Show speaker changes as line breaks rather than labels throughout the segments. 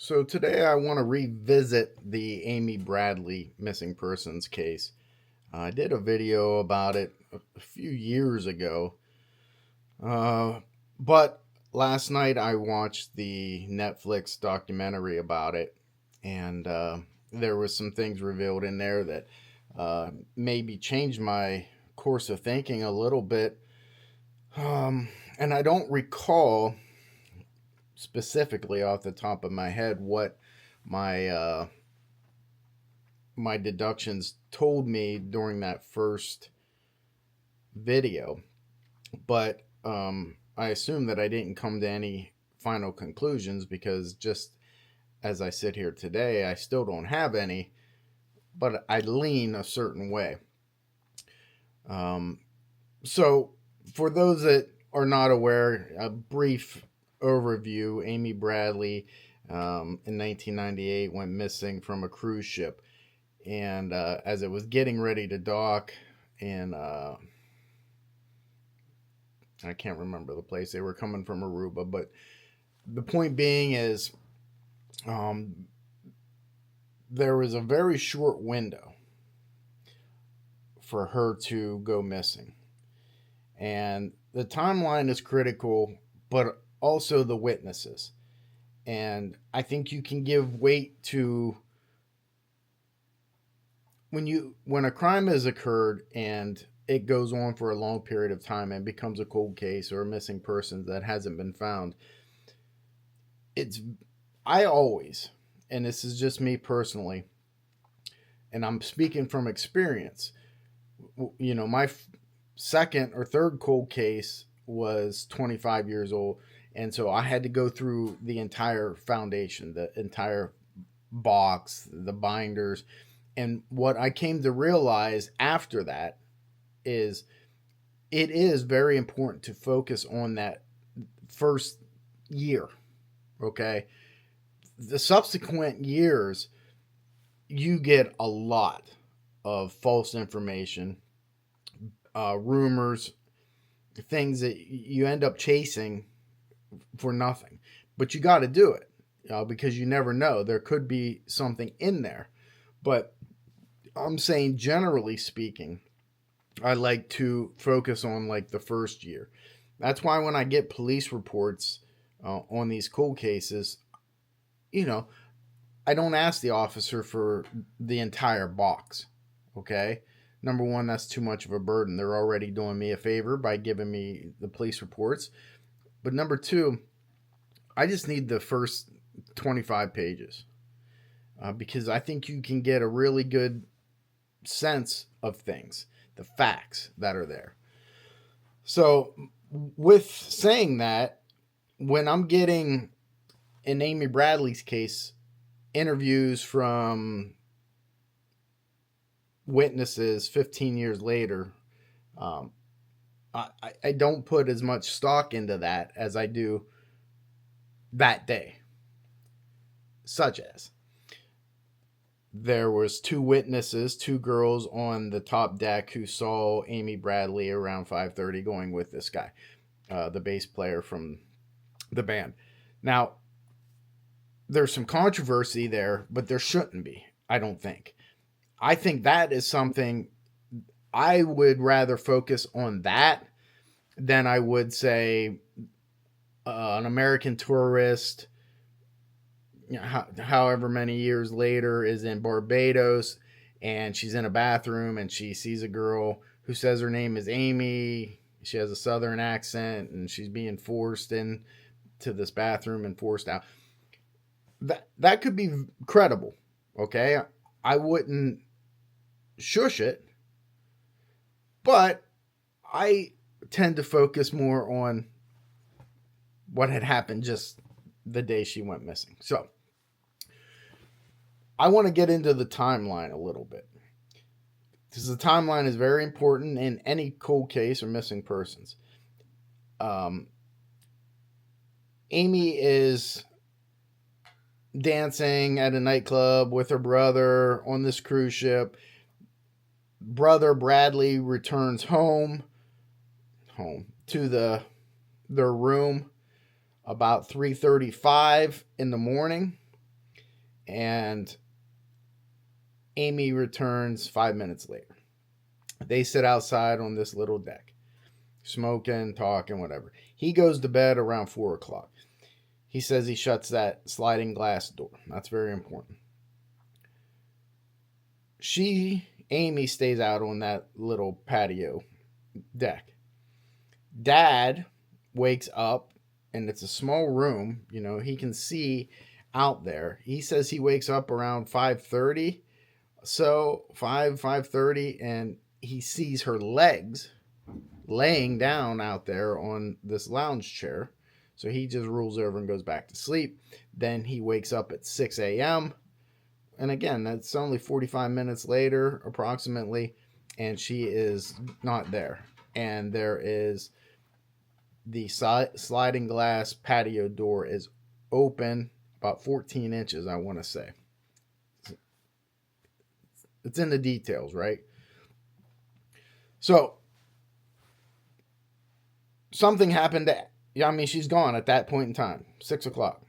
So today I want to revisit the Amy Bradley missing persons case. I did a video about it a few years ago, but last night I watched the Netflix documentary about it, and there was some things revealed in there that maybe changed my course of thinking a little bit. And I don't recall specifically off the top of my head what my my deductions told me during that first video, but I assume that I didn't come to any final conclusions because just as I sit here today, I still don't have any, but I lean a certain way. Um, so, for those that are not aware, a brief overview: Amy Bradley in 1998 went missing from a cruise ship, and as it was getting ready to dock, and I can't remember the place, they were coming from Aruba, but the point being is um, there was a very short window for her to go missing. And the timeline is critical, but also the witnesses. And I think you can give weight to when a crime has occurred and it goes on for a long period of time and becomes a cold case or a missing person that hasn't been found. It's I always, and this is just me personally, and I'm speaking from experience. My second or third cold case was 25 years old, and so I had to go through the entire foundation, the entire box, the binders. And what I came to realize after that is it is very important to focus on that first year. Okay. The subsequent years, you get a lot of false information, rumors, things that you end up chasing for nothing. But you got to do it because you never know. There could be something in there. But I'm saying, generally speaking, I like to focus on like the first year. That's why when I get police reports on these cold cases, you know, I don't ask the officer for the entire box. Okay. Number one, that's too much of a burden. They're already doing me a favor by giving me the police reports. But number two, I just need the first 25 pages because I think you can get a really good sense of things, the facts that are there. So, with saying that, when I'm getting, in Amy Bradley's case, interviews from witnesses 15 years later, um, I don't put as much stock into that as I do that day. Such as, there was two witnesses, two girls on the top deck who saw Amy Bradley around 5:30 going with this guy, the bass player from the band. Now, there's some controversy there, but there shouldn't be, I don't think. I think that is something I would rather focus on that than I would say an American tourist, however many years later, is in Barbados and she's in a bathroom and she sees a girl who says her name is Amy. She has a southern accent and she's being forced into this bathroom and forced out. That could be credible. Okay. I wouldn't shush it, but I tend to focus more on what had happened just the day she went missing. So I want to get into the timeline a little bit because the timeline is very important in any cold case or missing persons. Amy is dancing at a nightclub with her brother on this cruise ship. Brother Bradley returns home to their room about 3:35 in the morning. and Amy returns 5 minutes later. They sit outside on this little deck, smoking, talking, whatever. He goes to bed around 4 o'clock. He says he shuts that sliding glass door. That's very important. Amy, stays out on that little patio deck. Dad wakes up, and it's a small room. You know, he can see out there. He says he wakes up around 5:30. So 5:30, and he sees her legs laying down out there on this lounge chair. So he just rolls over and goes back to sleep. Then he wakes up at 6 a.m. And again, that's only 45 minutes later, approximately, and she is not there. And there is the sliding glass patio door is open about 14 inches, I want to say. It's in the details, right? So, something happened. She's gone at that point in time, 6 o'clock.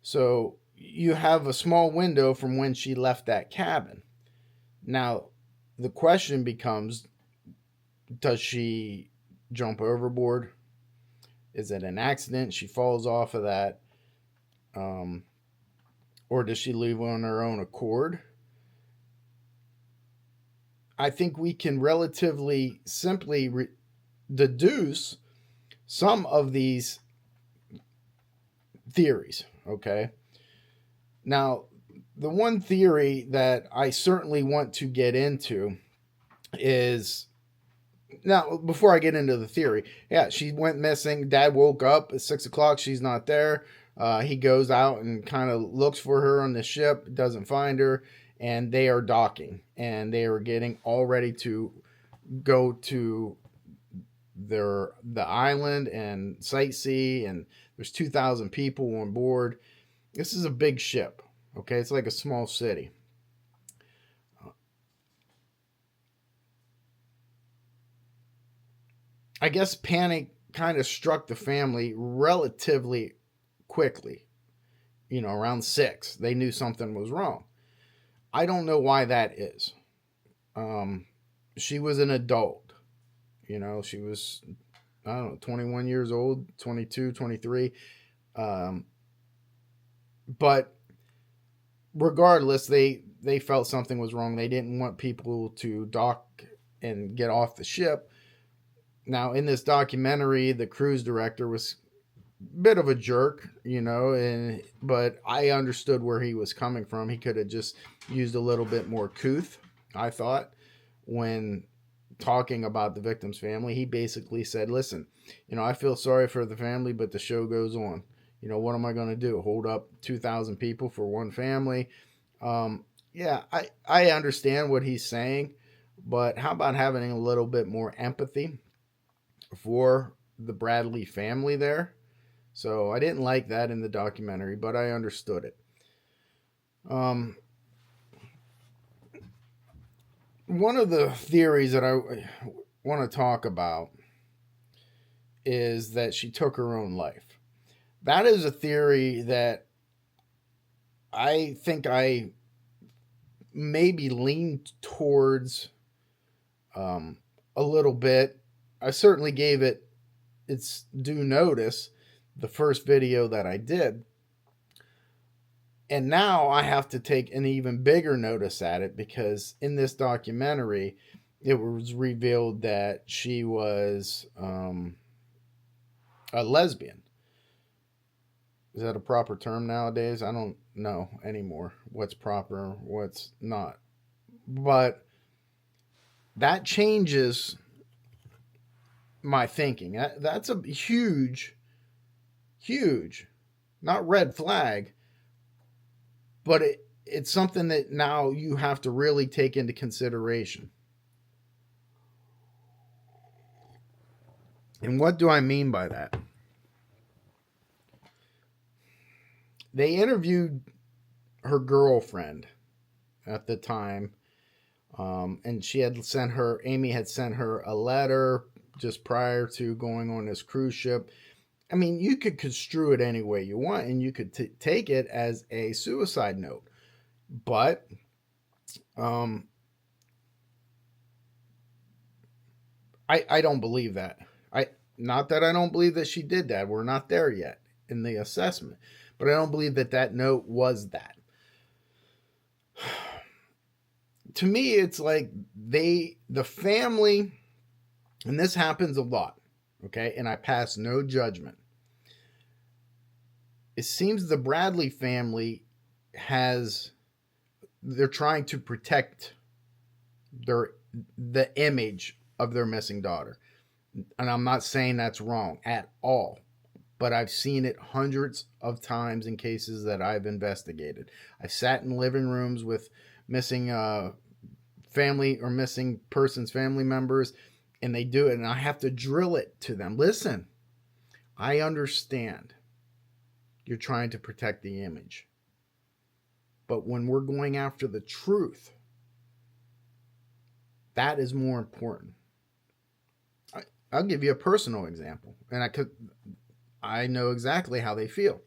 So, you have a small window from when she left that cabin. Now, the question becomes, does she jump overboard? Is it an accident? She falls off of that. Or does she leave on her own accord? I think we can relatively simply deduce some of these theories, okay? Now, the one theory that I certainly want to get into is... Now, before I get into the theory, yeah, she went missing. Dad woke up at 6 o'clock. She's not there. He goes out and kind of looks for her on the ship, doesn't find her, and they are docking. And they are getting all ready to go to the island and sightsee, and there's 2,000 people on board. This is a big ship, okay? It's like a small city. I guess panic kind of struck the family relatively quickly. You know, around 6, they knew something was wrong. I don't know why that is. She was an adult. You know, she was, I don't know, 21 years old, 22, 23. But regardless, they felt something was wrong. They didn't want people to dock and get off the ship. Now, in this documentary, the cruise director was a bit of a jerk, you know, but I understood where he was coming from. He could have just used a little bit more couth, I thought, when talking about the victim's family. He basically said, listen, you know, I feel sorry for the family, but the show goes on. You know, what am I going to do? Hold up 2,000 people for one family? Yeah, I understand what he's saying, but how about having a little bit more empathy for the Bradley family there? So I didn't like that in the documentary, but I understood it. One of the theories that I want to talk about is that she took her own life. That is a theory that I think I maybe leaned towards a little bit. I certainly gave it its due notice the first video that I did. And now I have to take an even bigger notice at it, because in this documentary, it was revealed that she was a lesbian. Is that a proper term nowadays? I don't know anymore what's proper, what's not. But that changes my thinking. That's a huge, not red flag, but it's something that now you have to really take into consideration. And what do I mean by that? They interviewed her girlfriend at the time, and Amy had sent her a letter just prior to going on this cruise ship, I mean, you could construe it any way you want, and you could take it as a suicide note. But I don't believe that. Not that I don't believe that she did that. We're not there yet in the assessment. But I don't believe that that note was that. To me, it's like the family, and this happens a lot, okay? And I pass no judgment. It seems the Bradley family they're trying to protect the image of their missing daughter. And I'm not saying that's wrong at all, but I've seen it hundreds of times in cases that I've investigated. I've sat in living rooms with missing family or missing person's family members, and they do it, and I have to drill it to them. Listen, I understand you're trying to protect the image, but when we're going after the truth, that is more important. I'll give you a personal example, and I know exactly how they feel.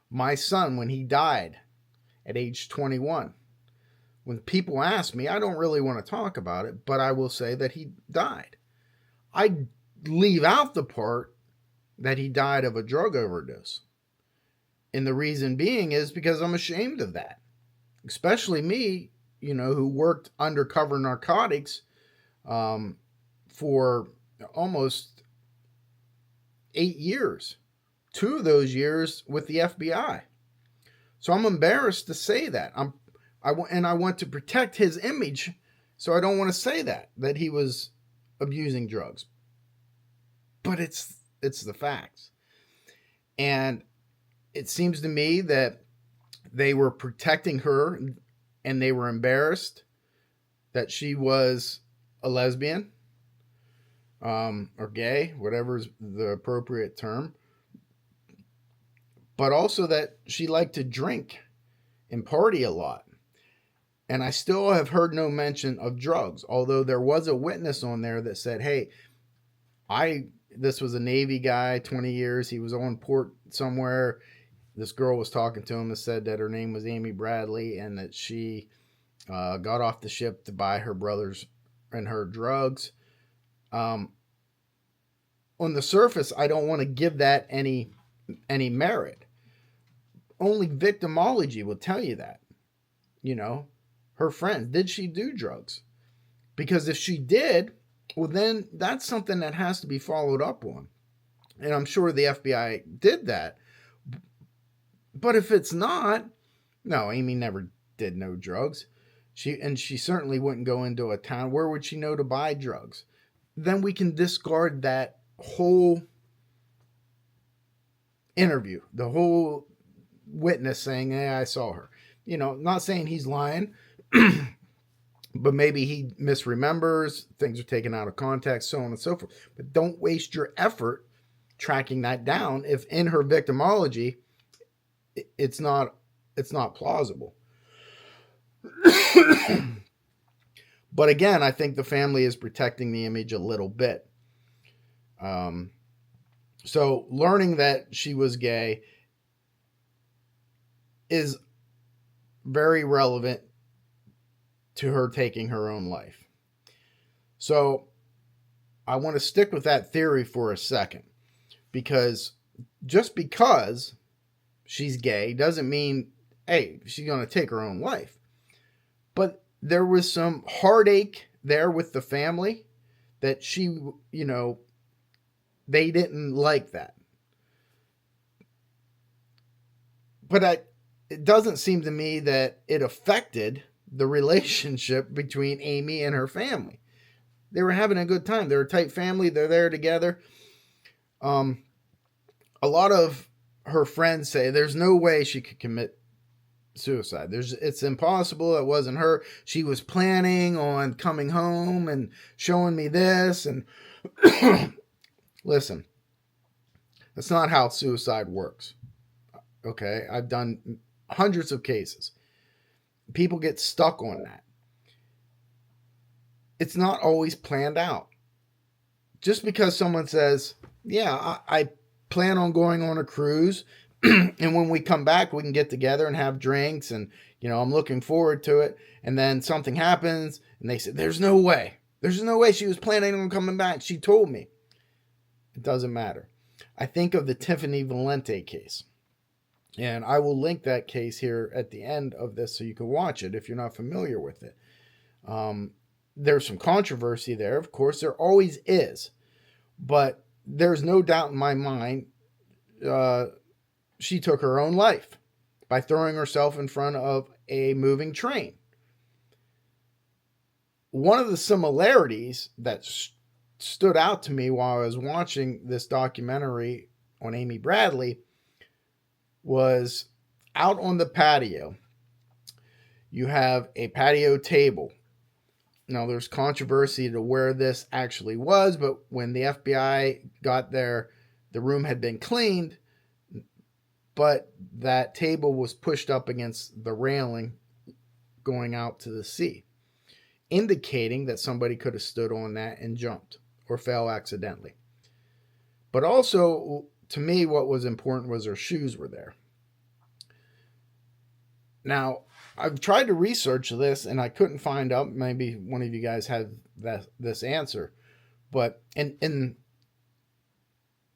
My son, when he died at age 21, when people ask me, I don't really want to talk about it, but I will say that he died. I leave out the part that he died of a drug overdose. And the reason being is because I'm ashamed of that. Especially me, who worked undercover narcotics for almost 8 years. 2 of those years with the FBI. So I'm embarrassed to say that. I want to protect his image, so I don't want to say that he was abusing drugs. But it's the facts. And it seems to me that they were protecting her, and they were embarrassed that she was a lesbian or gay, whatever is the appropriate term, but also that she liked to drink and party a lot. And I still have heard no mention of drugs, although there was a witness on there that said, hey, this was a Navy guy, 20 years. He was on port somewhere. This girl was talking to him and said that her name was Amy Bradley and that she got off the ship to buy her brothers and her drugs. On the surface, I don't want to give that any merit. Only victimology will tell you that. Her friends, did she do drugs? Because if she did, well, then that's something that has to be followed up on. And I'm sure the FBI did that. But if it's not, no, Amy never did no drugs. She certainly wouldn't go into a town. Where would she know to buy drugs? Then we can discard that whole interview, the whole witness saying, hey, I saw her. Not saying he's lying, but maybe he misremembers, things are taken out of context, so on and so forth. But don't waste your effort tracking that down if in her victimology it's not plausible. But again, I think the family is protecting the image a little bit. So learning that she was gay is very relevant to her taking her own life. So I want to stick with that theory for a second, because just because she's gay doesn't mean, hey, she's going to take her own life. But there was some heartache there with the family that she, they didn't like that. But it doesn't seem to me that it affected the relationship between Amy and her family. They were having a good time. They're a tight family. They're there together. A lot of her friends say there's no way she could commit suicide. It's impossible. It wasn't her. She was planning on coming home and showing me this. And listen, that's not how suicide works. Okay, I've done hundreds of cases. People get stuck on that. It's not always planned out. Just because someone says, yeah, I plan on going on a cruise. And when we come back, we can get together and have drinks. And, I'm looking forward to it. And then something happens and they said, there's no way. There's no way she was planning on coming back. She told me. It doesn't matter. I think of the Tiffany Valente case. And I will link that case here at the end of this so you can watch it if you're not familiar with it. There's some controversy there. Of course, there always is. But there's no doubt in my mind she took her own life by throwing herself in front of a moving train. One of the similarities that stood out to me while I was watching this documentary on Amy Bradley was out on the patio. You have a patio table. Now, there's controversy to where this actually was, but when the FBI got there, the room had been cleaned, but that table was pushed up against the railing going out to the sea, indicating that somebody could have stood on that and jumped or fell accidentally. But also, to me, what was important was her shoes were there. Now, I've tried to research this and I couldn't find out. Maybe one of you guys had this answer. But and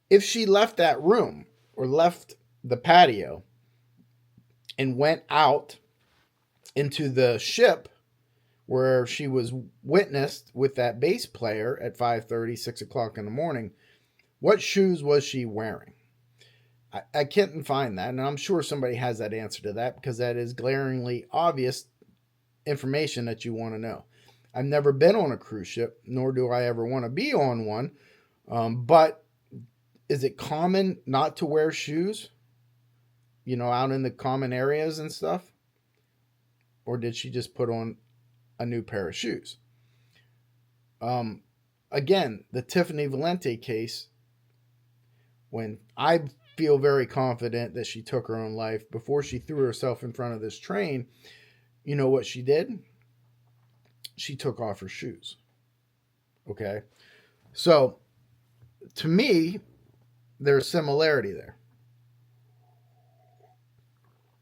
if she left that room or left the patio and went out into the ship where she was witnessed with that bass player at 5:30, 6 o'clock in the morning, what shoes was she wearing? I couldn't find that, and I'm sure somebody has that answer to that because that is glaringly obvious information that you want to know. I've never been on a cruise ship, nor do I ever want to be on one, but is it common not to wear shoes, out in the common areas and stuff? Or did she just put on a new pair of shoes? Again, the Tiffany Valente case, when I feel very confident that she took her own life before she threw herself in front of this train, you know what she did? She took off her shoes. Okay? So, to me, there's similarity there.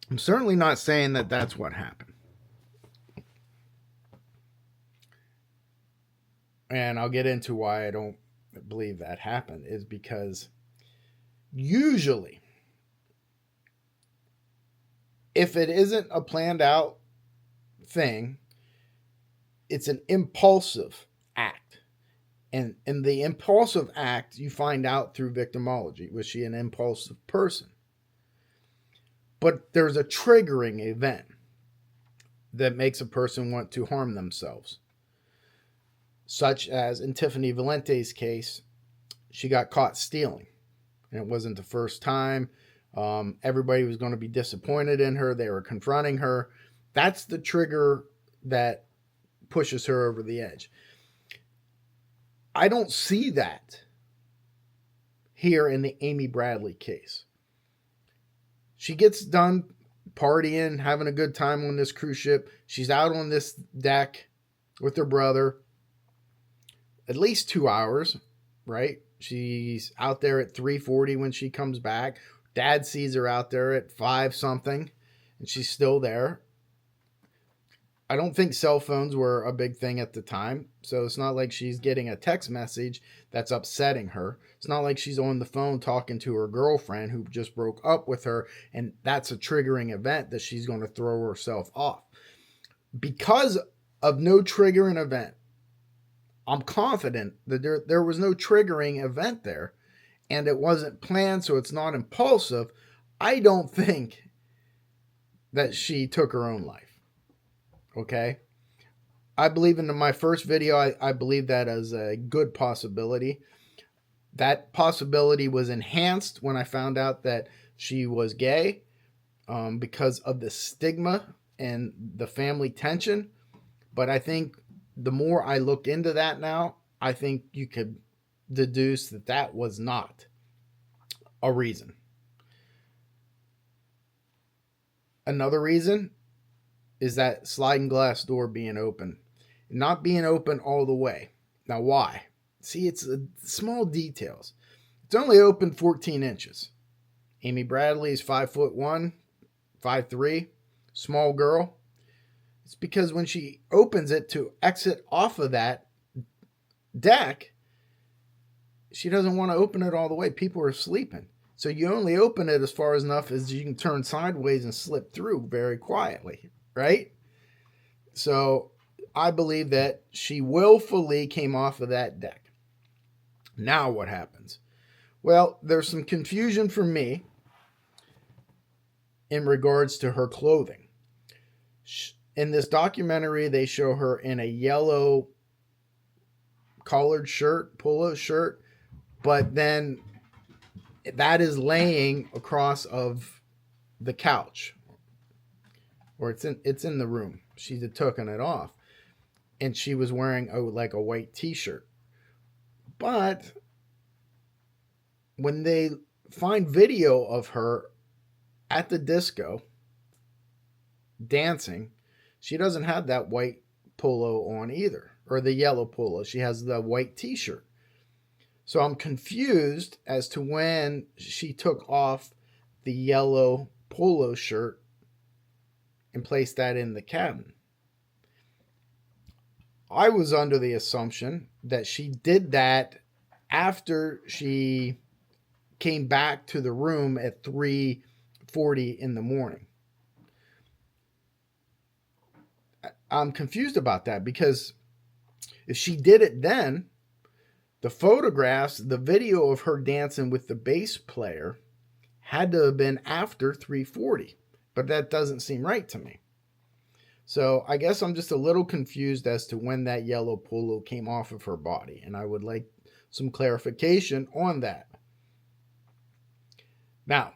I'm certainly not saying that that's what happened. And I'll get into why I don't believe that happened, is because usually, if it isn't a planned out thing, it's an impulsive act. And in the impulsive act, you find out through victimology. Was she an impulsive person? But there's a triggering event that makes a person want to harm themselves. Such as in Tiffany Valente's case, she got caught stealing. And it wasn't the first time. Everybody was going to be disappointed in her. They were confronting her. That's the trigger that pushes her over the edge. I don't see that here in the Amy Bradley case. She gets done partying, having a good time on this cruise ship. She's out on this deck with her brother at least 2 hours, right? She's out there at 3:40 when she comes back. Dad sees her out there at 5 something, and she's still there. I don't think cell phones were a big thing at the time, so it's not like she's getting a text message that's upsetting her. It's not like she's on the phone talking to her girlfriend who just broke up with her, and that's a triggering event that she's going to throw herself off. Because of no triggering event, I'm confident that there was no triggering event there, and it wasn't planned, so it's not impulsive. I don't think that she took her own life. Okay? I believe in my first video, I believe that as a good possibility. That possibility was enhanced when I found out that she was gay because of the stigma and the family tension. But I think the more I look into that now, I think you could deduce that that was not a reason. Another reason is that sliding glass door being open. Not being open all the way. Now, why? See, it's the small details. It's only open 14 inches. Amy Bradley is 5'1", 5'3", small girl. It's because when she opens it to exit off of that deck, she doesn't want to open it all the way. People are sleeping. So you only open it as far enough as you can turn sideways and slip through very quietly, right? So I believe that she willfully came off of that deck. Now what happens? Well, there's some confusion for me in regards to her clothing. In this documentary, they show her in a yellow collared shirt, polo shirt, but then that is laying across of the couch, or it's in the room. She's taken it off, and she was wearing like a white t-shirt. But when they find video of her at the disco dancing, she doesn't have that white polo on either, or the yellow polo. She has the white t-shirt. So I'm confused as to when she took off the yellow polo shirt and placed that in the cabin. I was under the assumption that she did that after she came back to the room at 3:40 in the morning. I'm confused about that, because if she did it then, the photographs, the video of her dancing with the bass player had to have been after 3:40, but that doesn't seem right to me. So I guess I'm just a little confused as to when that yellow polo came off of her body, and I would like some clarification on that. Now,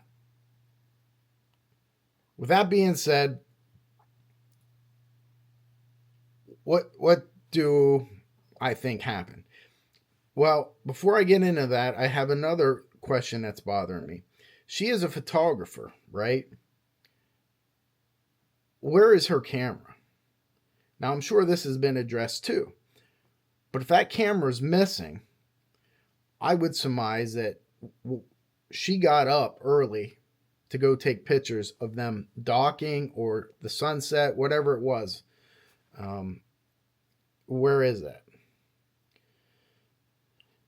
with that being said, what do I think happened? Well, before I get into that, I have another question that's bothering me. She is a photographer, right? Where is her camera? Now, I'm sure this has been addressed too. But if that camera is missing, I would surmise that she got up early to go take pictures of them docking or the sunset, whatever it was. Where is that?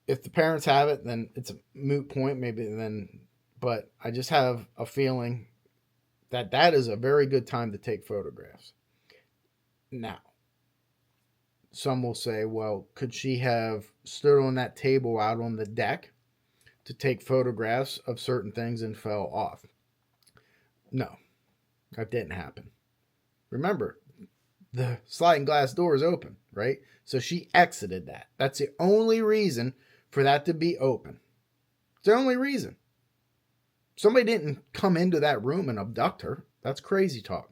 If the parents have it, then it's a moot point, maybe then. But I just have a feeling that that is a very good time to take photographs. Now, some will say, well, could she have stood on that table out on the deck to take photographs of certain things and fell off? No, that didn't happen. Remember, the sliding glass door is open, right? So she exited that. That's the only reason for that to be open. It's the only reason. Somebody didn't come into that room and abduct her. That's crazy talk.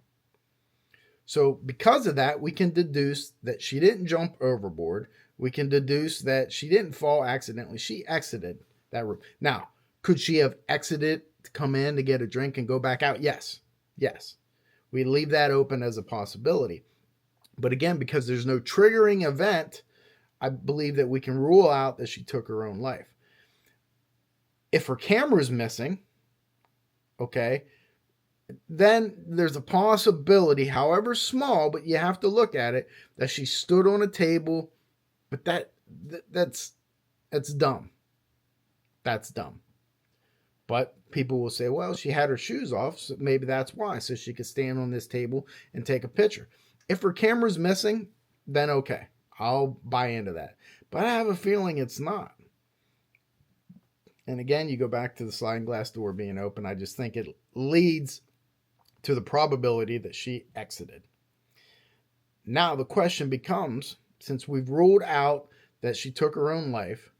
So because of that, we can deduce that she didn't jump overboard. We can deduce that she didn't fall accidentally. She exited that room. Now, could she have exited to come in to get a drink and go back out? Yes. Yes. We leave that open as a possibility. But again, because there's no triggering event, I believe that we can rule out that she took her own life. If her camera's missing, okay, then there's a possibility, however small, but you have to look at it, that she stood on a table. But that's dumb. That's dumb. But people will say, well, she had her shoes off, so maybe that's why, so she could stand on this table and take a picture. If her camera's missing, then okay, I'll buy into that. But I have a feeling it's not. And again, you go back to the sliding glass door being open. I just think it leads to the probability that she exited. Now the question becomes, since we've ruled out that she took her own life,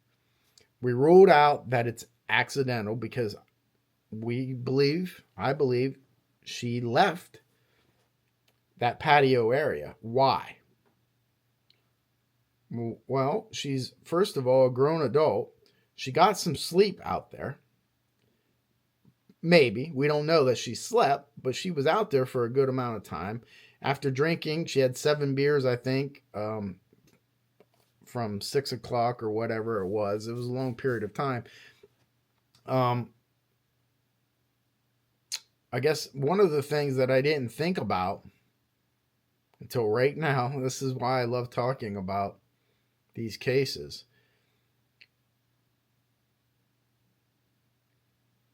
we ruled out that it's accidental because I believe she left that patio area. Why? Well, she's, first of all, a grown adult. She got some sleep out there. Maybe. We don't know that she slept, but she was out there for a good amount of time. After drinking, she had 7 beers, I think, from 6 o'clock or whatever it was. It was a long period of time. I guess one of the things that I didn't think about until right now, this is why I love talking about these cases,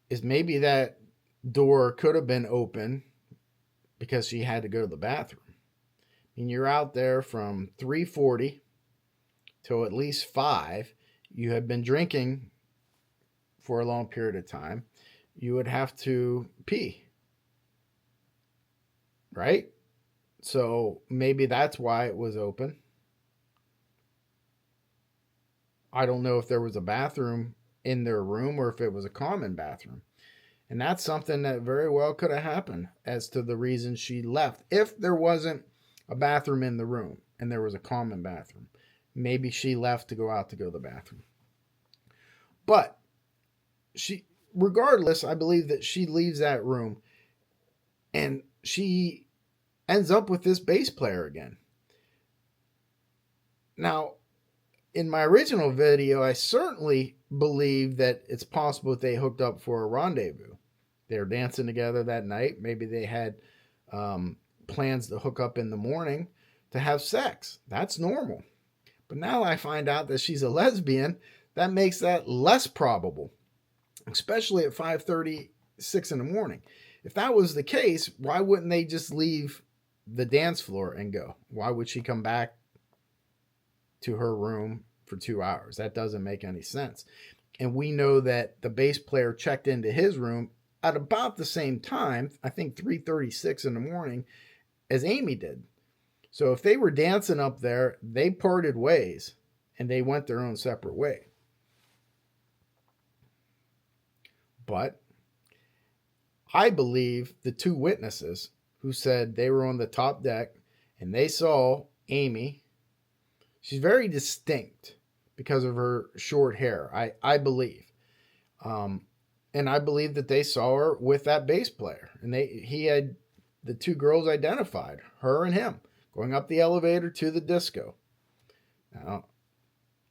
is maybe that door could have been open because she had to go to the bathroom. I mean, you're out there from 3:40 till at least 5. You have been drinking for a long period of time. You would have to pee, right? So maybe that's why it was open. I don't know if there was a bathroom in their room or if it was a common bathroom. And that's something that very well could have happened as to the reason she left. If there wasn't a bathroom in the room and there was a common bathroom, maybe she left to go out to go to the bathroom. But regardless, I believe that she leaves that room and she ends up with this bass player again. Now, in my original video, I certainly believe that it's possible that they hooked up for a rendezvous. They were dancing together that night. Maybe they had plans to hook up in the morning to have sex. That's normal. But now I find out that she's a lesbian. That makes that less probable, especially at 5:36 in the morning. If that was the case, why wouldn't they just leave the dance floor and go? Why would she come back to her room for 2 hours? That doesn't make any sense. And we know that the bass player checked into his room at about the same time, I think 3:36 in the morning, as Amy did. So if they were dancing up there, they parted ways and they went their own separate way. But I believe the two witnesses who said they were on the top deck and they saw Amy. She's very distinct because of her short hair, I believe. And I believe that they saw her with that bass player. And he had the two girls identified, her and him, going up the elevator to the disco.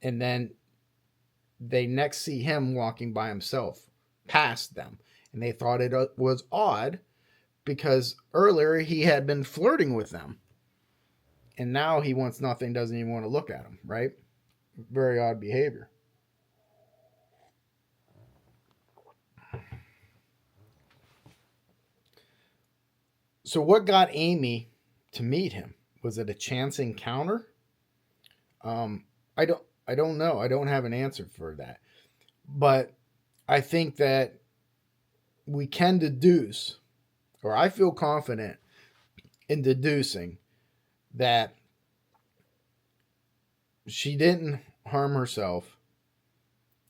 And then they next see him walking by himself past them. And they thought it was odd because earlier he had been flirting with them. And now he wants nothing, doesn't even want to look at them, right? Very odd behavior. So what got Amy to meet him? Was it a chance encounter? I don't know. I don't have an answer for that. But I think that we can deduce, or I feel confident in deducing, that she didn't harm herself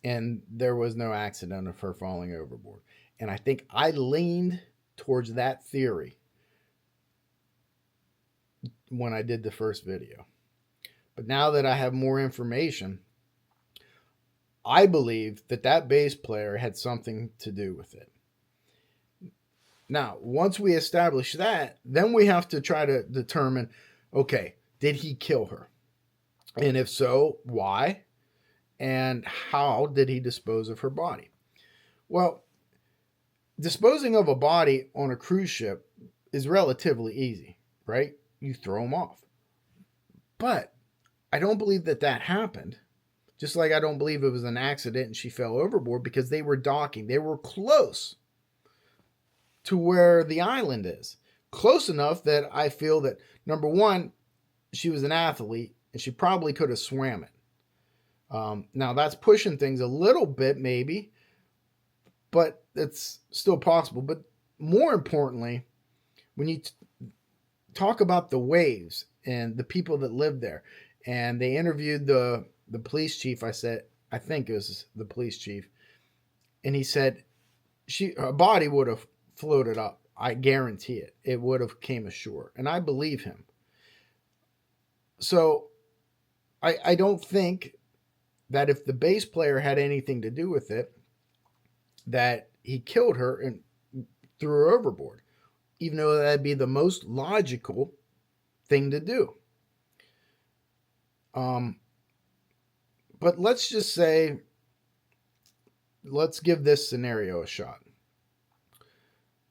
and there was no accident of her falling overboard. And I think I leaned towards that theory when I did the first video. But now that I have more information, I believe that that bass player had something to do with it. Now, once we establish that, then we have to try to determine, okay, did he kill her? And if so, why? And how did he dispose of her body? Well, disposing of a body on a cruise ship is relatively easy, right? You throw them off. But I don't believe that happened. Just like I don't believe it was an accident and she fell overboard, because they were docking. They were close to where the island is. Close enough that I feel that, number one, she was an athlete and she probably could have swam it. Now that's pushing things a little bit maybe, but it's still possible. But more importantly, when you talk about the waves and the people that lived there, and they interviewed the police chief, I think it was the police chief, and he said her body would have floated up. I guarantee it. It would have came ashore. And I believe him. So I don't think that if the bass player had anything to do with it, that he killed her and threw her overboard, even though that'd be the most logical thing to do. But let's just say let's give this scenario a shot.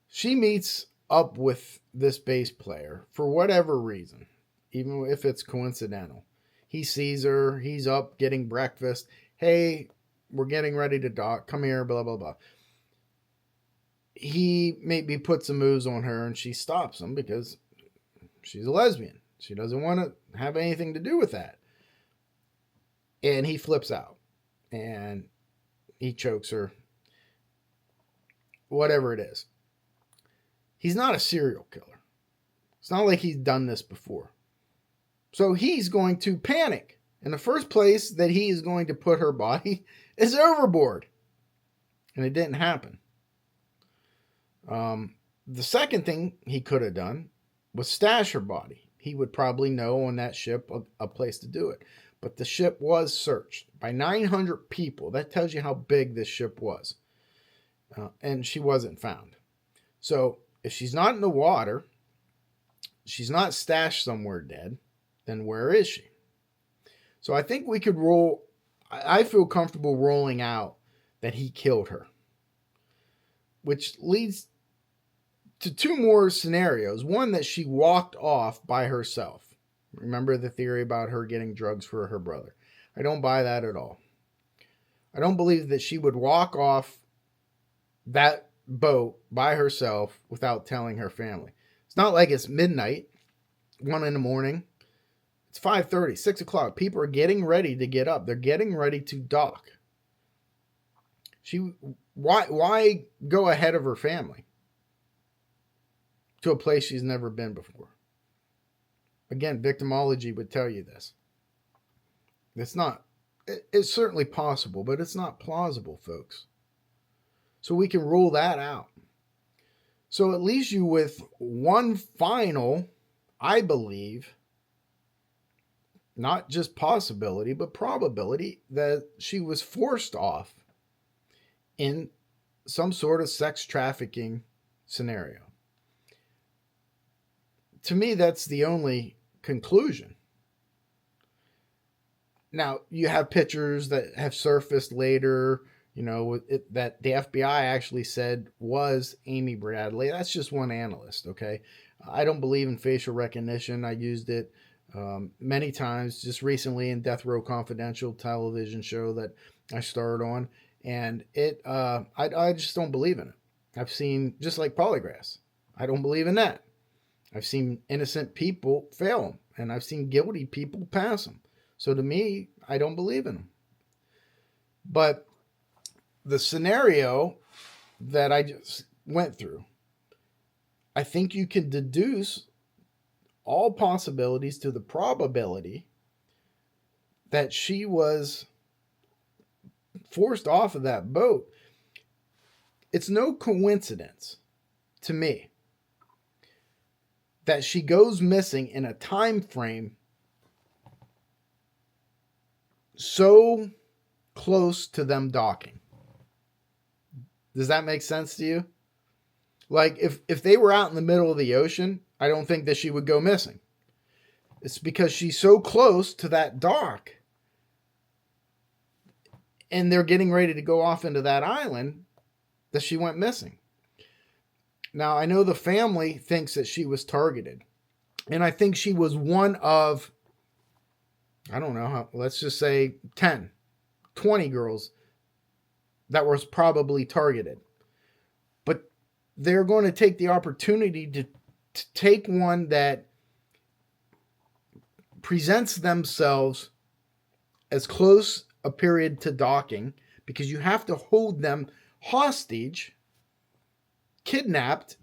She meets up with this bass player for whatever reason, even if it's coincidental. He sees her, he's up getting breakfast. Hey, we're getting ready to dock. Come here, blah, blah, blah. He maybe puts some moves on her and she stops him because she's a lesbian. She doesn't want to have anything to do with that. And he flips out and he chokes her. Whatever it is. He's not a serial killer. It's not like he's done this before. So he's going to panic. And the first place that he is going to put her body is overboard. And it didn't happen. The second thing he could have done was stash her body. He would probably know on that ship a place to do it. But the ship was searched by 900 people. That tells you how big this ship was. And she wasn't found. So if she's not in the water, she's not stashed somewhere dead, then where is she? So I think we could roll, I feel comfortable rolling out that he killed her. Which leads to two more scenarios. One, that she walked off by herself. Remember the theory about her getting drugs for her brother. I don't buy that at all. I don't believe that she would walk off that boat by herself without telling her family. It's not like it's midnight, 1 a.m. It's 5:30, 6 o'clock. People are getting ready to get up. They're getting ready to dock. Why go ahead of her family to a place she's never been before? Again, victimology would tell you this. It's certainly possible, but it's not plausible, folks. So we can rule that out. So it leaves you with one final, I believe, not just possibility, but probability that she was forced off in some sort of sex trafficking scenario. To me, that's the only conclusion. Now, you have pictures that have surfaced later, that the FBI actually said was Amy Bradley. That's just one analyst, okay? I don't believe in facial recognition. I used it many times, just recently in Death Row Confidential television show that I starred on. And I just don't believe in it. I've seen, just like polygraphs, I don't believe in that. I've seen innocent people fail them, and I've seen guilty people pass them. So to me, I don't believe in them. But the scenario that I just went through, I think you can deduce all possibilities to the probability that she was forced off of that boat. It's no coincidence to me that she goes missing in a time frame so close to them docking. Does that make sense to you? Like, if they were out in the middle of the ocean, I don't think that she would go missing. It's because she's so close to that dock and they're getting ready to go off into that island that she went missing. Now, I know the family thinks that she was targeted. And I think she was one of, I don't know, let's just say 10, 20 girls that was probably targeted. But they're going to take the opportunity to take one that presents themselves as close a period to docking, because you have to hold them hostage, kidnapped,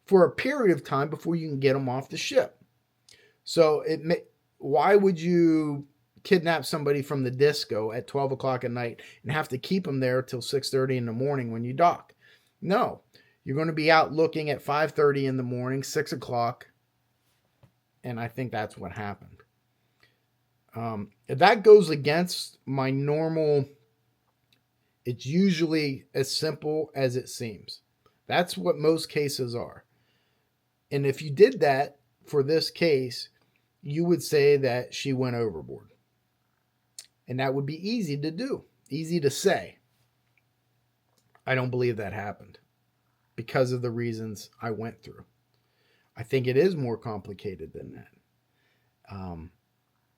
for a period of time before you can get them off the ship. So why would you kidnap somebody from the disco at 12 o'clock at night and have to keep them there till 6:30 in the morning when you dock? No, you're going to be out looking at 5:30 in the morning, 6 o'clock. And I think that's what happened. That goes against my normal, it's usually as simple as it seems. That's what most cases are. And if you did that for this case, you would say that she went overboard. And that would be easy to do, easy to say. I don't believe that happened because of the reasons I went through. I think it is more complicated than that.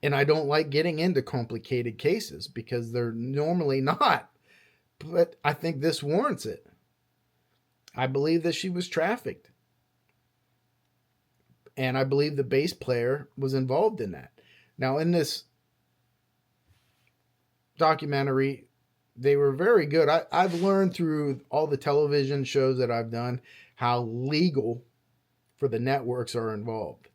And I don't like getting into complicated cases because they're normally not. But I think this warrants it. I believe that she was trafficked. And I believe the bass player was involved in that. Now, in this documentary, they were very good. I've learned through all the television shows that I've done how legal for the networks are involved.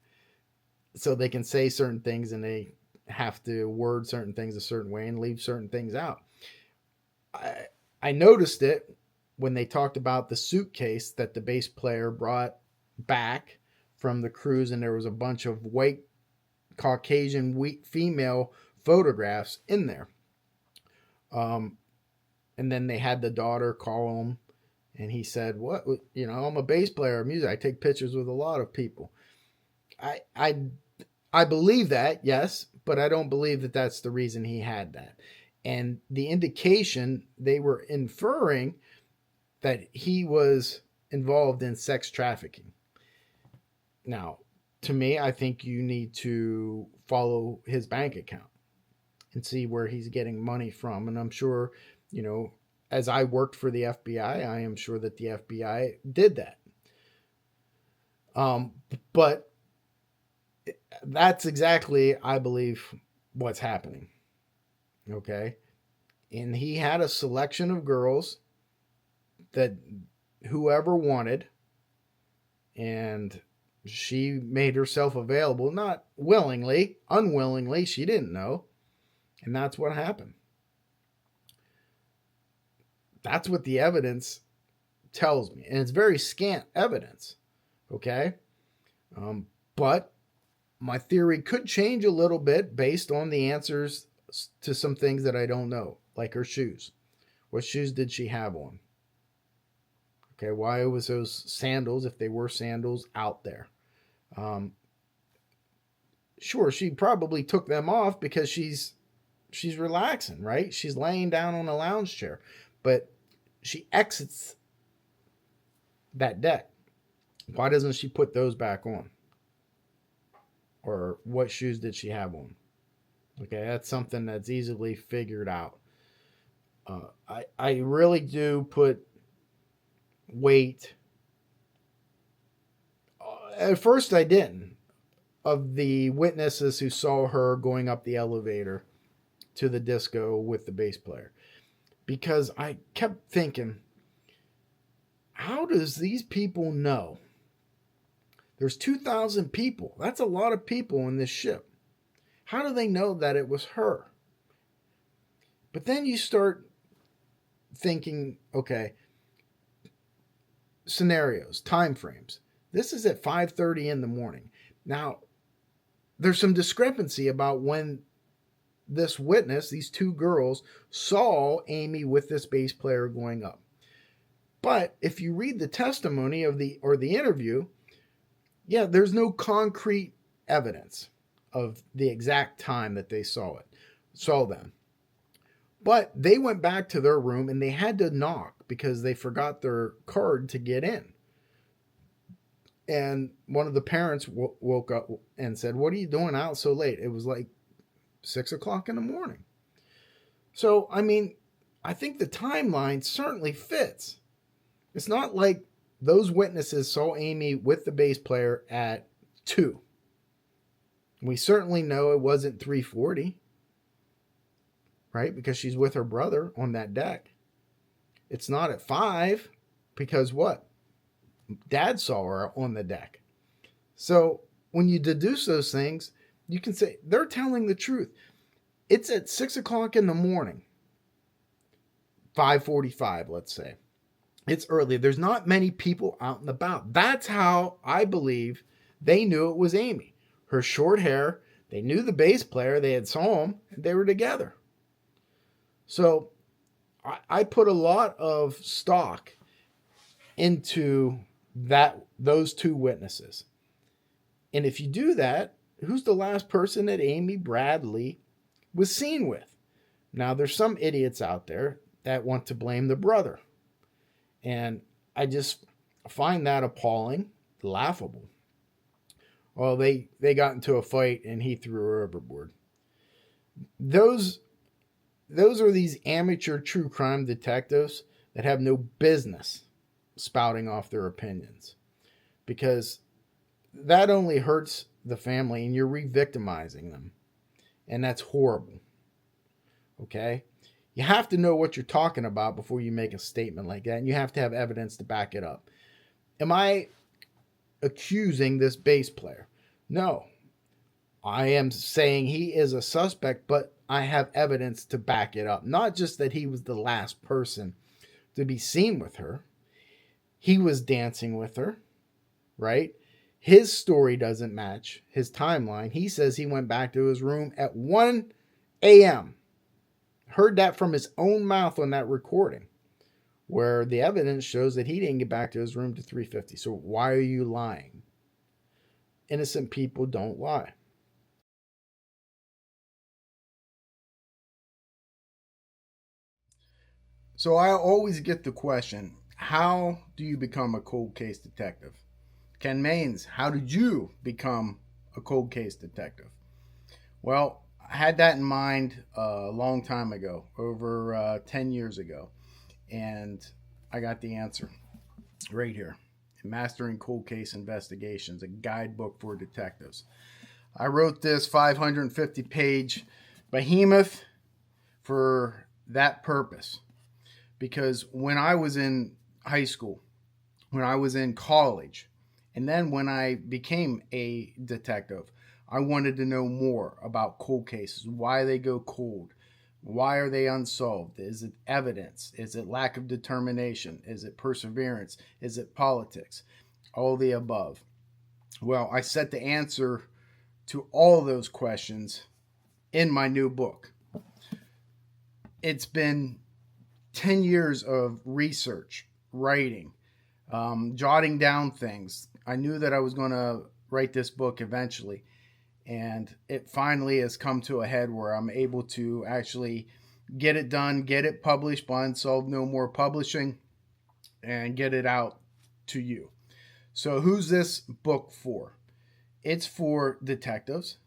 So they can say certain things and they have to word certain things a certain way and leave certain things out. I noticed it when they talked about the suitcase that the bass player brought back from the cruise, and there was a bunch of white Caucasian female photographs in there. And then they had the daughter call him, and he said, "What? You know, I'm a bass player of music. I take pictures with a lot of people." I believe that, yes, but I don't believe that that's the reason he had that. And the indication, they were inferring that he was involved in sex trafficking. Now, to me, I think you need to follow his bank account and see where he's getting money from. And I'm sure, you know, as I worked for the FBI, I am sure that the FBI did that. But that's exactly, I believe, what's happening. Okay. And he had a selection of girls that whoever wanted, and she made herself available, not willingly, unwillingly, she didn't know. And that's what happened. That's what the evidence tells me. And it's very scant evidence. Okay. But my theory could change a little bit based on the answers to some things that I don't know, like her shoes. What shoes did she have on? Okay, why was those sandals, if they were sandals, out there? Sure, she probably took them off because she's relaxing, right? She's laying down on a lounge chair, but she exits that deck. Why doesn't she put those back on? Or what shoes did she have on? Okay, that's something that's easily figured out. I really do put weight. At first I didn't. Of the witnesses who saw her going up the elevator to the disco with the bass player. Because I kept thinking, how does these people know? There's 2,000 people. That's a lot of people in this ship. How do they know that it was her? But then you start thinking, okay, scenarios, time frames. This is at 5:30 in the morning. Now, there's some discrepancy about when this witness, these two girls, saw Amy with this bass player going up. But if you read the testimony of the interview, yeah, there's no concrete evidence of the exact time that they saw them. But they went back to their room and they had to knock because they forgot their card to get in. And one of the parents woke up and said, "What are you doing out so late?" It was like 6 o'clock in the morning. So, I mean, I think the timeline certainly fits. It's not like those witnesses saw Amy with the bass player at 2. We certainly know it wasn't 3:40, right? Because she's with her brother on that deck. It's not at 5 because what? Dad saw her on the deck. So when you deduce those things, you can say they're telling the truth. It's at 6 o'clock in the morning, 5:45, let's say. It's early. There's not many people out and about. That's how I believe they knew it was Amy. Her short hair, they knew the bass player, they had saw him, and they were together. So I put a lot of stock into those two witnesses. And if you do that, who's the last person that Amy Bradley was seen with? Now, there's some idiots out there that want to blame the brother. And I just find that appalling, laughable. Well, they got into a fight and he threw her overboard. Those are these amateur true crime detectives that have no business spouting off their opinions, because that only hurts the family and you're re-victimizing them. And that's horrible. Okay? You have to know what you're talking about before you make a statement like that, and you have to have evidence to back it up. Am I accusing this bass player? No. I am saying he is a suspect, but I have evidence to back it up. Not just that he was the last person to be seen with her. He was dancing with her, right? His story doesn't match his timeline. He says he went back to his room at 1 a.m. Heard that from his own mouth on that recording, where the evidence shows that he didn't get back to his room to 3:50. So why are you lying? Innocent people don't lie. So I always get the question, how do you become a cold case detective? Ken Mains, how did you become a cold case detective? Well, I had that in mind a long time ago, over 10 years ago. And I got the answer right here. Mastering Cold Case Investigations, a guidebook for detectives. I wrote this 550-page behemoth for that purpose. Because when I was in high school, when I was in college, and then when I became a detective, I wanted to know more about cold cases, why they go cold, why are they unsolved? Is it evidence? Is it lack of determination? Is it perseverance? Is it politics? All the above. Well, I set the answer to all those questions in my new book. It's been 10 years of research, writing, jotting down things. I knew that I was going to write this book eventually. And it finally has come to a head where I'm able to actually get it done, get it published by Unsolved No More Publishing, and get it out to you. So who's this book for? It's for detectives.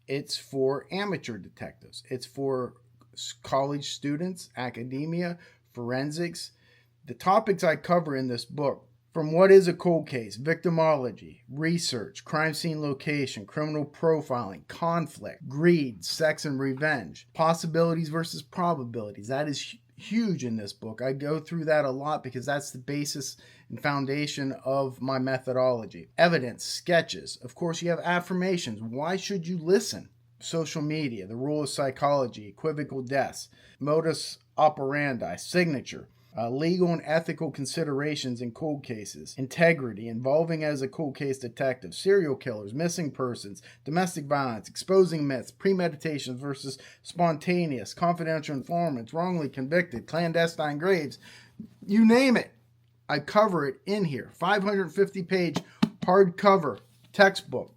It's for amateur detectives. It's for college students, academia, forensics. The topics I cover in this book, from what is a cold case, victimology, research, crime scene location, criminal profiling, conflict, greed, sex and revenge, possibilities versus probabilities. That is huge in this book. I go through that a lot because that's the basis and foundation of my methodology. Evidence, sketches. Of course, you have affirmations. Why should you listen? Social media, the rule of psychology, equivocal deaths, modus operandi, signature. Legal and ethical considerations in cold cases, integrity, involving as a cold case detective, serial killers, missing persons, domestic violence, exposing myths, premeditation versus spontaneous, confidential informants, wrongly convicted, clandestine graves, you name it. I cover it in here. 550-page hardcover textbook.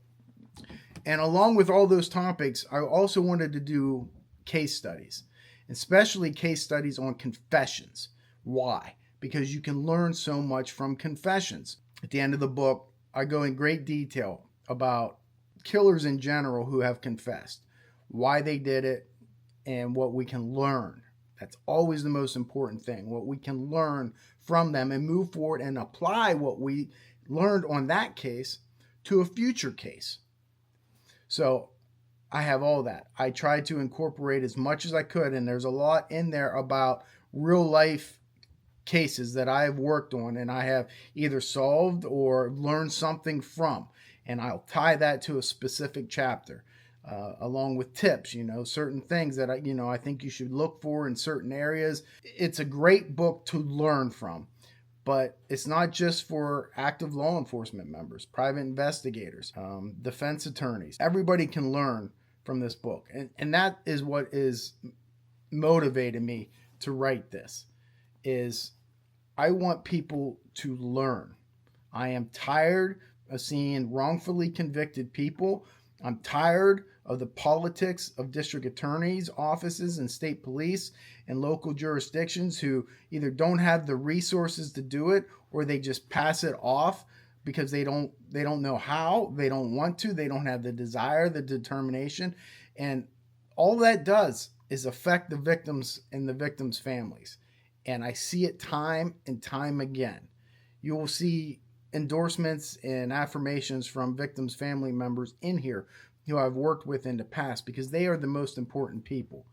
And along with all those topics, I also wanted to do case studies, especially case studies on confessions. Why? Because you can learn so much from confessions. At the end of the book, I go in great detail about killers in general who have confessed, why they did it, and what we can learn. That's always the most important thing, what we can learn from them and move forward and apply what we learned on that case to a future case. So I have all that. I tried to incorporate as much as I could, and there's a lot in there about real life cases that I have worked on and I have either solved or learned something from. And I'll tie that to a specific chapter, along with tips, certain things that I think you should look for in certain areas. It's a great book to learn from, but it's not just for active law enforcement members, private investigators, defense attorneys. Everybody can learn from this book. And that is what is motivated me to write this. Is I want people to learn. I am tired of seeing wrongfully convicted people. I'm tired of the politics of district attorneys' offices and state police and local jurisdictions who either don't have the resources to do it, or they just pass it off because they don't know how, they don't want to, they don't have the desire, the determination. And all that does is affect the victims and the victims' families. And I see it time and time again. You will see endorsements and affirmations from victims' family members in here who I've worked with in the past, because they are the most important people.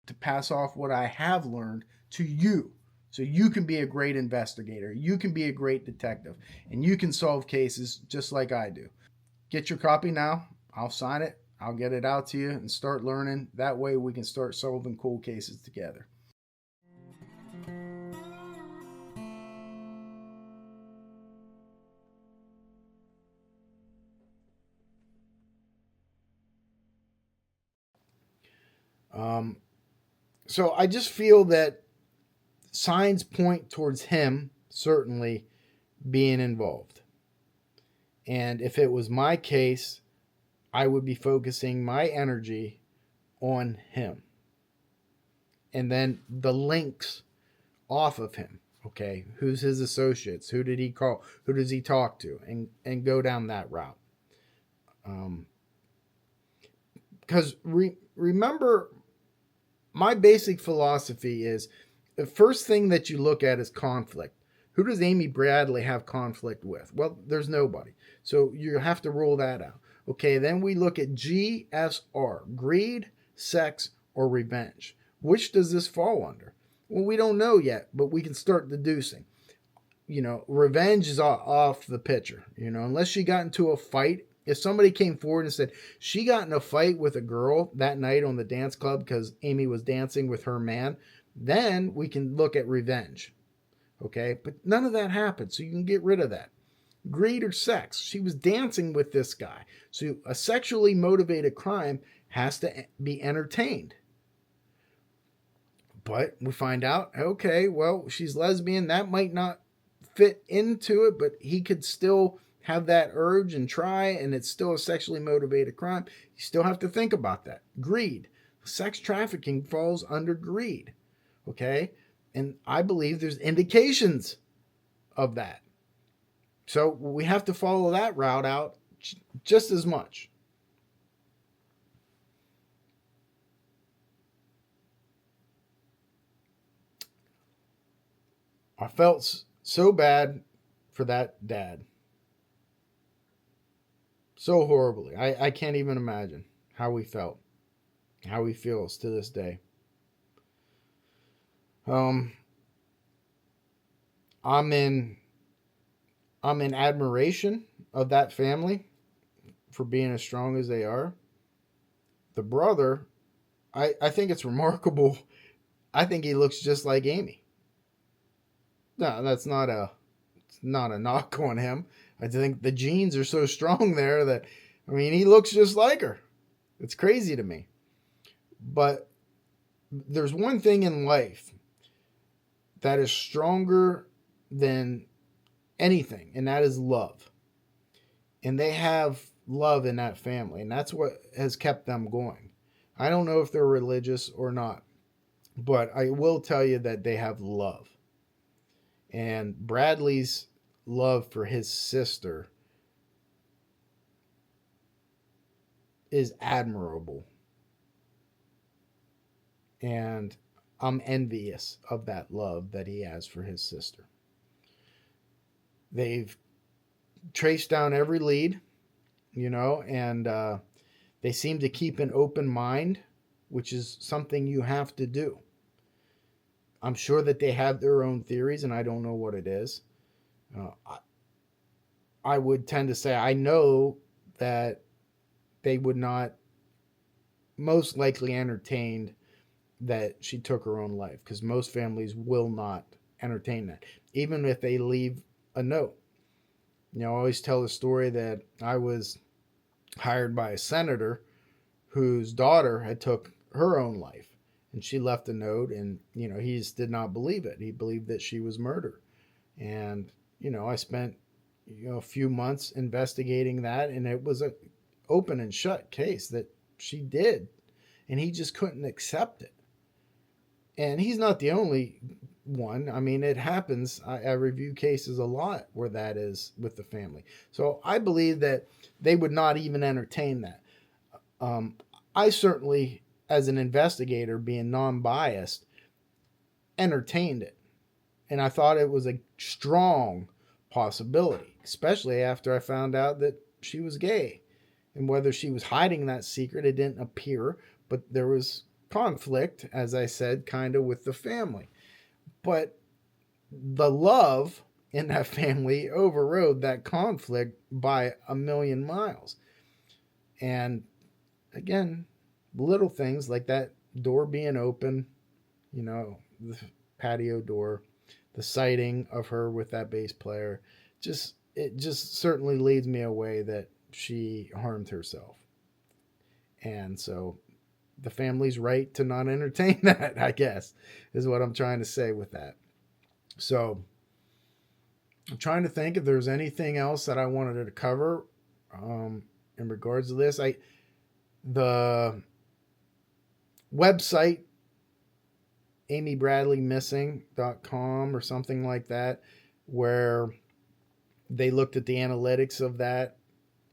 To pass off what I have learned to you, so you can be a great investigator, you can be a great detective, and you can solve cases just like I do. Get your copy now. I'll sign it. I'll get it out to you and start learning. That way we can start solving cold cases together. Um, so I just feel that signs point towards him certainly being involved. And if it was my case, I would be focusing my energy on him. And then the links off of him. Okay, who's his associates? Who did he call? Who does he talk to? And go down that route. Because remember, my basic philosophy is the first thing that you look at is conflict. Who does Amy Bradley have conflict with? Well, there's nobody. So you have to rule that out. Okay, then we look at GSR, greed, sex, or revenge. Which does this fall under? Well, we don't know yet, but we can start deducing. Revenge is off the picture. Unless she got into a fight. If somebody came forward and said she got in a fight with a girl that night on the dance club because Amy was dancing with her man, then we can look at revenge. Okay, but none of that happened, so you can get rid of that. Greed or sex. She was dancing with this guy. So a sexually motivated crime has to be entertained. But we find out, okay, well, she's lesbian. That might not fit into it, but he could still have that urge and try, and it's still a sexually motivated crime. You still have to think about that. Greed. Sex trafficking falls under greed. Okay? And I believe there's indications of that. So we have to follow that route out just as much. I felt so bad for that dad. So horribly. I can't even imagine how he felt, how he feels to this day. I'm in admiration of that family for being as strong as they are. The brother, I think it's remarkable. I think he looks just like Amy. No, that's not a knock on him. I think the genes are so strong there that, he looks just like her. It's crazy to me. But there's one thing in life that is stronger than anything, and that is love. And they have love in that family, and that's what has kept them going. I don't know if they're religious or not, but I will tell you that they have love. And Bradley's love for his sister is admirable. And I'm envious of that love that he has for his sister. They've traced down every lead, and they seem to keep an open mind, which is something you have to do. I'm sure that they have their own theories, and I don't know what it is. I would tend to say I know that they would not most likely entertain that she took her own life, because most families will not entertain that, even if they leave a note. I always tell the story that I was hired by a senator whose daughter had took her own life, And she left a note, and, he just did not believe it. He believed that she was murdered. And, I spent, a few months investigating that, and it was a open and shut case that she did. And he just couldn't accept it. And he's not the only one. I mean, it happens. I review cases a lot where that is with the family. So I believe that they would not even entertain that. I certainly, as an investigator, being non-biased, entertained it. And I thought it was a strong possibility, especially after I found out that she was gay. And whether she was hiding that secret, it didn't appear, but there was conflict, as I said, kind of with the family. But the love in that family overrode that conflict by a million miles. And again, little things like that door being open, the patio door, the sighting of her with that bass player, it just certainly leads me away that she harmed herself. And so the family's right to not entertain that, I guess, is what I'm trying to say with that. So I'm trying to think if there's anything else that I wanted to cover in regards to this. The website, amybradleymissing.com or something like that, where they looked at the analytics of that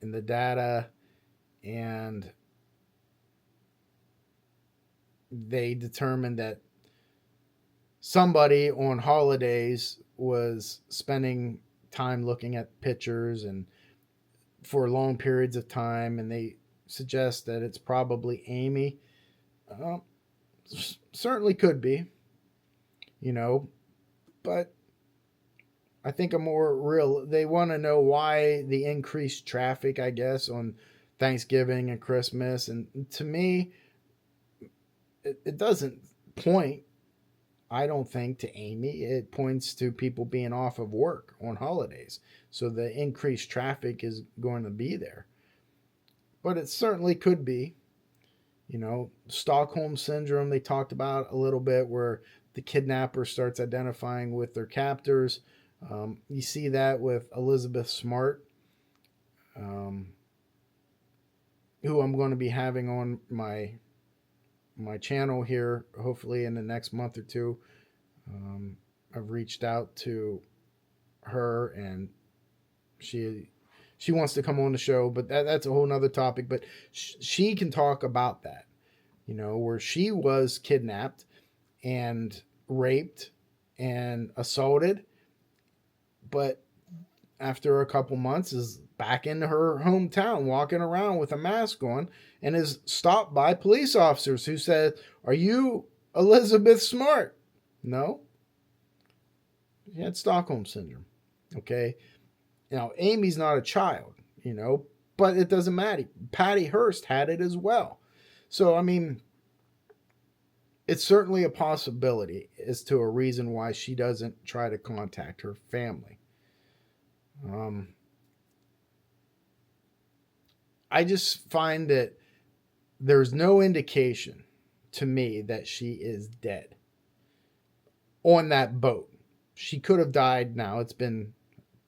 and the data, and they determined that somebody on holidays was spending time looking at pictures and for long periods of time, and they suggest that it's probably Amy. Certainly could be, but I think they want to know why the increased traffic, I guess, on Thanksgiving and Christmas. And to me, it doesn't point, I don't think, to Amy. It points to people being off of work on holidays. So the increased traffic is going to be there. But it certainly could be. Stockholm syndrome, they talked about a little bit, where the kidnapper starts identifying with their captors. You see that with Elizabeth Smart, who I'm going to be having on my channel here, hopefully in the next month or two. I've reached out to her, and she wants to come on the show, but that's a whole nother topic. But she can talk about that, where she was kidnapped and raped and assaulted, but after a couple months is back in her hometown, walking around with a mask on, and is stopped by police officers who said, "Are you Elizabeth Smart?" No. She had Stockholm syndrome. Okay. Now, Amy's not a child, but it doesn't matter. Patty Hearst had it as well. So, I mean, it's certainly a possibility as to a reason why she doesn't try to contact her family. I just find that there's no indication to me that she is dead on that boat. She could have died now. It's been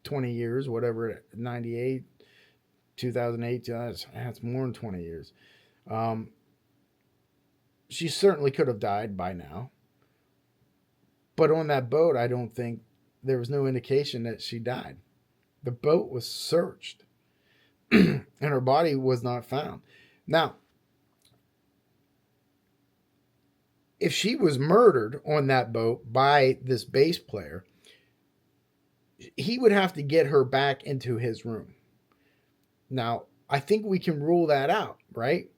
20 years, whatever, 98, 2008, that's more than 20 years. She certainly could have died by now. But on that boat, I don't think there was no indication that she died. The boat was searched and her body was not found. Now, if she was murdered on that boat by this bass player, he would have to get her back into his room. Now, I think we can rule that out, right?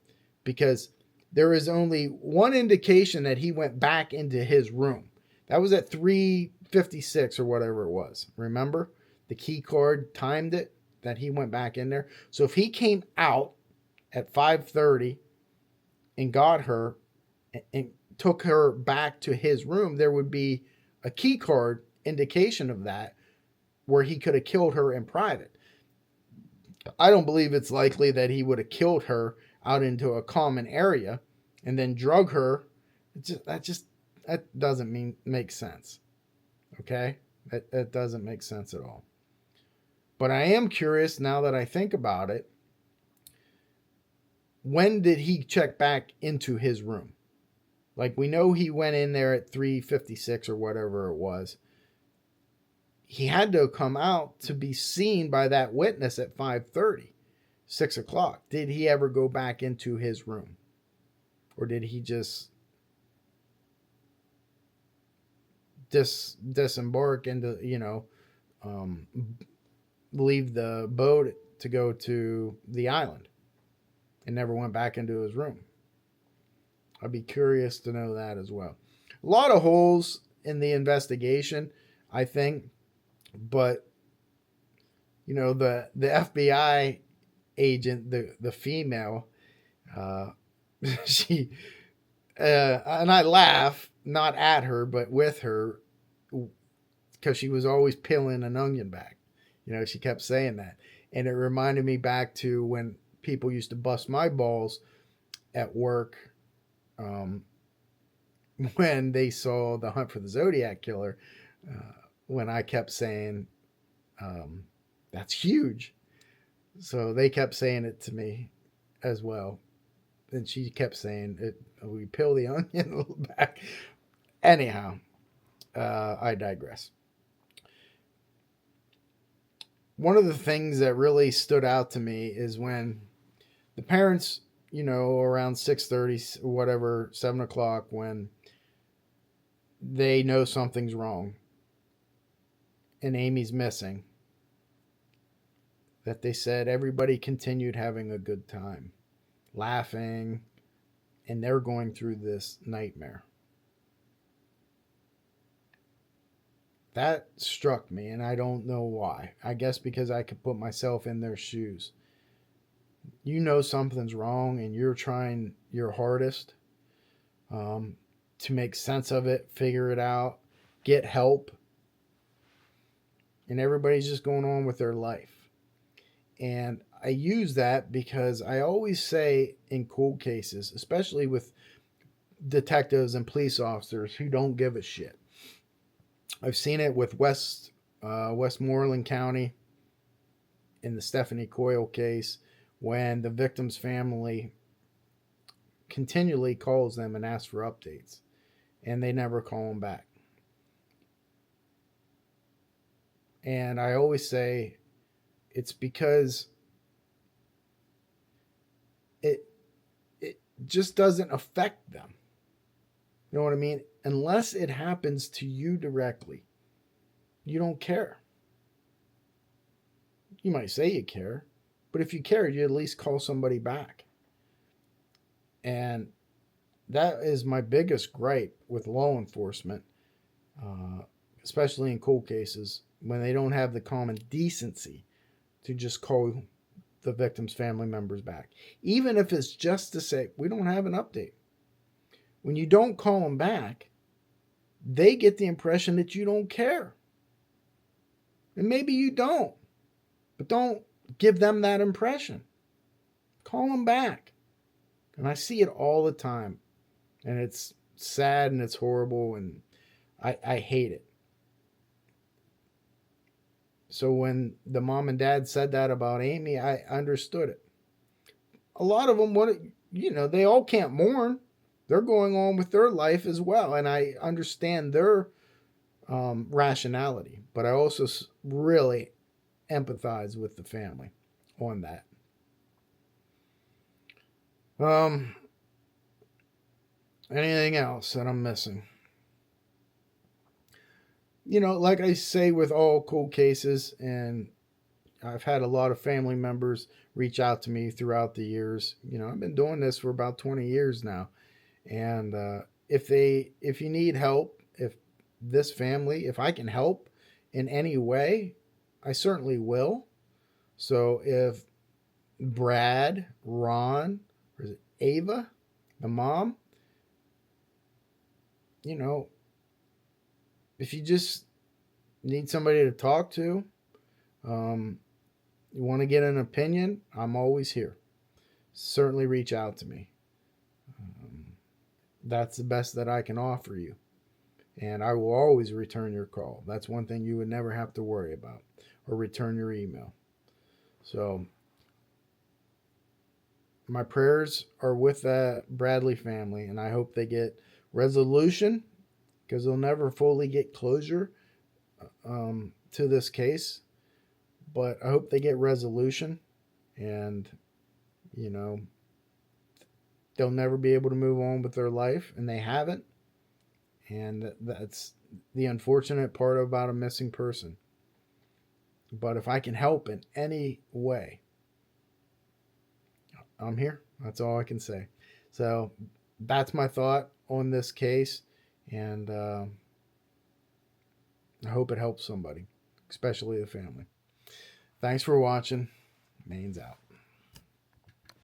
Because there is only one indication that he went back into his room. That was at 3:56 or whatever it was. Remember? The key card timed it, that he went back in there. So if he came out at 5:30 and got her and took her back to his room, there would be a key card indication of that, where he could have killed her in private. I don't believe it's likely that he would have killed her out into a common area and then drug her That doesn't make sense. Okay? That doesn't make sense at all. But I am curious now that I think about it. When did he check back into his room? Like, we know he went in there at 3:56 or whatever it was. He had to come out to be seen by that witness at 5:30, 6 o'clock. Did he ever go back into his room? Or did he just disembark into, leave the boat to go to the island and never went back into his room? I'd be curious to know that as well. A lot of holes in the investigation, I think, but the FBI agent, the female, she and I laugh not at her but with her, because she was always peeling an onion back. She kept saying that, and it reminded me back to when people used to bust my balls at work, when they saw The Hunt for the Zodiac Killer, when I kept saying, that's huge. So they kept saying it to me as well. And she kept saying, we peel the onion a little back. Anyhow, I digress. One of the things that really stood out to me is when the parents, around 6:30 or whatever, 7 o'clock, when they know something's wrong and Amy's missing, that they said everybody continued having a good time, laughing, and they're going through this nightmare. That struck me, and I don't know why. I guess because I could put myself in their shoes. Something's wrong, and you're trying your hardest to make sense of it, figure it out, get help, and everybody's just going on with their life. And I use that because I always say in cold cases, especially with detectives and police officers who don't give a shit. I've seen it with Westmoreland County in the Stephanie Coyle case, when the victim's family continually calls them and asks for updates, and they never call them back. And I always say it's because it just doesn't affect them. You know what I mean? Unless it happens to you directly, you don't care. You might say you care, but if you cared, you'd at least call somebody back. And that is my biggest gripe with law enforcement, especially in cold cases, when they don't have the common decency to just call the victim's family members back. Even if it's just to say, we don't have an update. When you don't call them back, they get the impression that you don't care. And maybe you don't. But don't give them that impression. Call them back. And I see it all the time. And it's sad and it's horrible, and I hate it. So when the mom and dad said that about Amy, I understood it. A lot of them, they all can't mourn. They're going on with their life as well. And I understand their rationality. But I also really empathize with the family on that. Anything else that I'm missing? Like I say with all cold cases, and I've had a lot of family members reach out to me throughout the years. I've been doing this for about 20 years now. And if you need help, if I can help in any way, I certainly will. So if Brad, Ron, or is it Ava, the mom, if you just need somebody to talk to, you want to get an opinion, I'm always here. Certainly reach out to me. that's the best that I can offer you. And I will always return your call. That's one thing you would never have to worry about, or return your email. So my prayers are with that Bradley family, and I hope they get resolution, because they'll never fully get closure to this case. But I hope they get resolution, and, you know, they'll never be able to move on with their life, and they haven't. And that's the unfortunate part about a missing person. But if I can help in any way, I'm here. That's all I can say. So that's my thought on this case. And I hope it helps somebody, especially the family. Thanks for watching. Mains out.